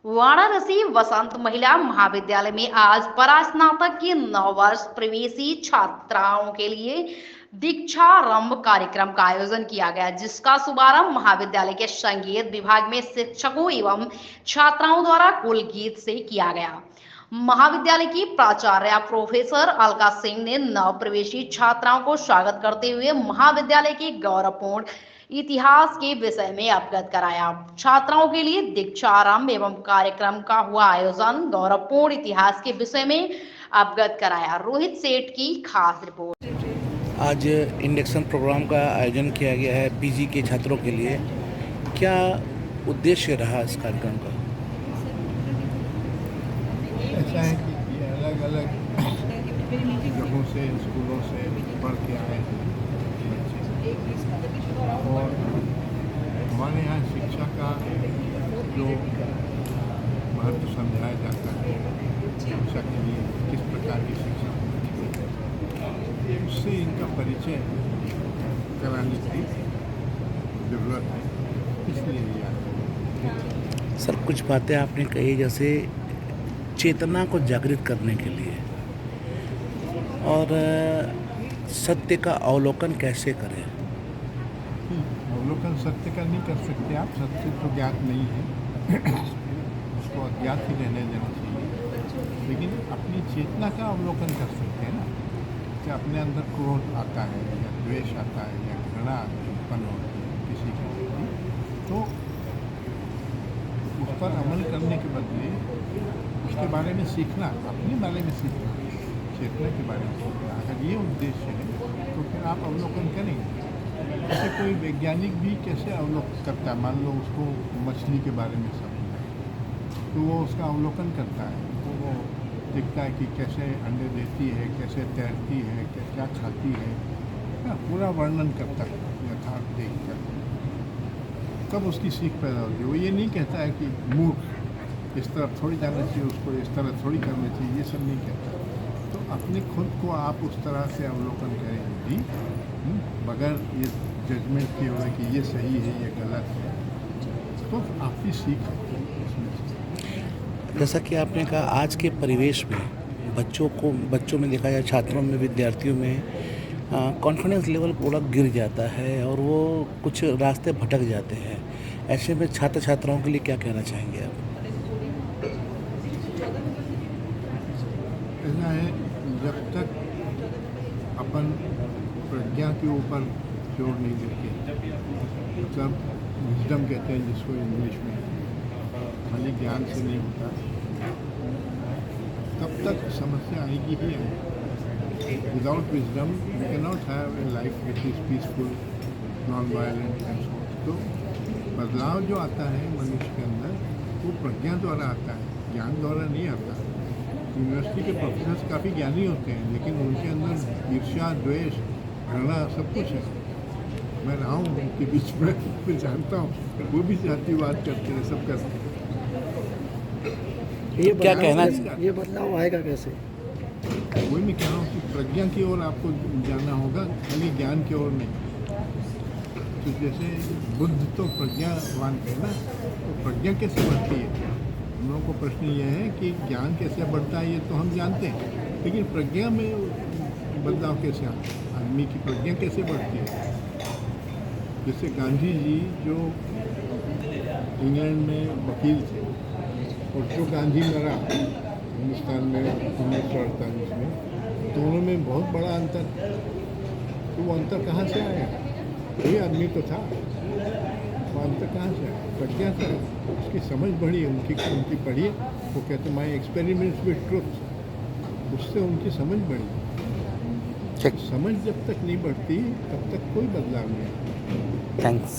वाराणसी वसंत महिला महाविद्यालय में आज परास्नातक की 9 वर्ष प्रवेशी छात्राओं के लिए दीक्षारंभ कार्यक्रम का आयोजन किया गया, जिसका शुभारंभ महाविद्यालय के संगीत विभाग में शिक्षकों एवं छात्राओं द्वारा कुल गीत से किया गया। महाविद्यालय की प्राचार्य प्रोफेसर अलका सिंह ने नव प्रवेशी छात्राओं को स्वागत करते हुए महाविद्यालय के गौरवपूर्ण इतिहास के विषय में अवगत कराया। छात्राओं के लिए दीक्षारंभ एवं कार्यक्रम का हुआ आयोजन, गौरवपूर्ण इतिहास के विषय में अवगत कराया। रोहित सेठ की खास रिपोर्ट। आज इंडक्शन प्रोग्राम का आयोजन किया गया है पीजी के छात्रों के लिए। क्या उद्देश्य रहा इस कार्यक्रम का? ऐसा है कि ये अलग अलग जगहों से, स्कूलों से पढ़ के आए हैं बच्चे, और हमारे यहाँ शिक्षा का जो महत्व समझाया जाता है, शिक्षा के लिए किस प्रकार की शिक्षा होनी चाहिए, उससे इनका परिचय कराने की जरूरत है, इसलिए ये आता है। सर, कुछ बातें आपने कही, जैसे चेतना को जागृत करने के लिए, और सत्य का अवलोकन कैसे करें? अवलोकन सत्य का नहीं कर सकते आप, सत्य तो ज्ञात नहीं है, उसको अज्ञात ही रहने देना चाहिए, लेकिन अपनी चेतना का अवलोकन कर सकते हैं ना, कि अपने अंदर क्रोध आता है या द्वेष आता है या घृणा उत्पन्न होती है किसी के प्रति, तो उस पर अमल करने के बदले उसके बारे में सीखना, अपने बारे में सीखना, चेतना के बारे में सीखना, अगर ये उद्देश्य है तो फिर आप अवलोकन करेंगे। जैसे कोई वैज्ञानिक भी कैसे अवलोकन करता है, मान लो उसको मछली के बारे में समझना है, तो वो उसका अवलोकन करता है, तो वो देखता है कि कैसे अंडे देती है, कैसे तैरती है, क्या खाती है, पूरा वर्णन करता है यथार्थ देख कर, तब उसकी सीख पैदा होती है। वो ये नहीं कहता है कि मूर्ख, इस तरफ थोड़ी जाना चाहिए, उसको इस तरह थोड़ी करना चाहिए, ये सब नहीं कहता। तो अपने खुद को आप उस तरह से अवलोकन करेंगे बगैर ये जजमेंट किए हुए कि ये सही है ये गलत है, तो आपकी सीख है इसमें। जैसा कि आपने कहा, आज के परिवेश में बच्चों में देखा जाए, छात्रों में, विद्यार्थियों में कॉन्फिडेंस लेवल पूरा गिर जाता है और वो कुछ रास्ते भटक जाते हैं। ऐसे में छात्र छात्राओं के लिए क्या कहना चाहेंगे आप? ऐसा है, जब तक अपन प्रज्ञा के ऊपर जोर नहीं देते, मतलब विजडम कहते हैं जिसको इंग्लिश में, खाली ज्ञान से नहीं होता, तब तक समस्या आएगी ही आएगी। Without wisdom you can not have a life which is peaceful, non violent and so. तो बदलाव जो आता है मनुष्य के अंदर, वो प्रज्ञा द्वारा आता है, ज्ञान द्वारा नहीं आता। यूनिवर्सिटी के प्रोफेसर्स काफ़ी ज्ञानी होते हैं, लेकिन उनके अंदर ईर्ष्या, द्वेष, घृणा सब कुछ है। मैं रहा हूँ उनके बीच में, मैं जानता हूँ, वो भी जातिवाद करते हैं, सब करते हैं। ये क्या कहना, ये बदलाव आएगा कैसे? वही मैं कह रहा हूँ कि प्रज्ञा की ओर आपको जाना होगा, खाली ज्ञान की ओर नहीं। तो जैसे बुद्ध तो प्रज्ञावान थे ना, तो प्रज्ञा कैसे बढ़ती है? हम लोगों को प्रश्न ये है कि ज्ञान कैसे बढ़ता है, ये तो हम जानते हैं, लेकिन प्रज्ञा में बदलाव कैसे आता है, आदमी की प्रज्ञा कैसे बढ़ती है? जैसे गांधी जी जो इंग्लैंड में वकील थे, और जो गांधी मरा हिंदुस्तान में 1948 में, दोनों में बहुत बड़ा अंतर। तो वो अंतर कहाँ से आया? वही आदमी तो था, वो अंतर कहाँ से आया? प्रज्ञा से। उसकी समझ बढ़ी, उनकी पढ़ी, वो कहते माई एक्सपेरिमेंट्स विद ट्रुथ, उससे उनकी समझ बढ़ी। समझ जब तक नहीं बढ़ती तब तक कोई बदलाव नहीं आता। थैंक्स।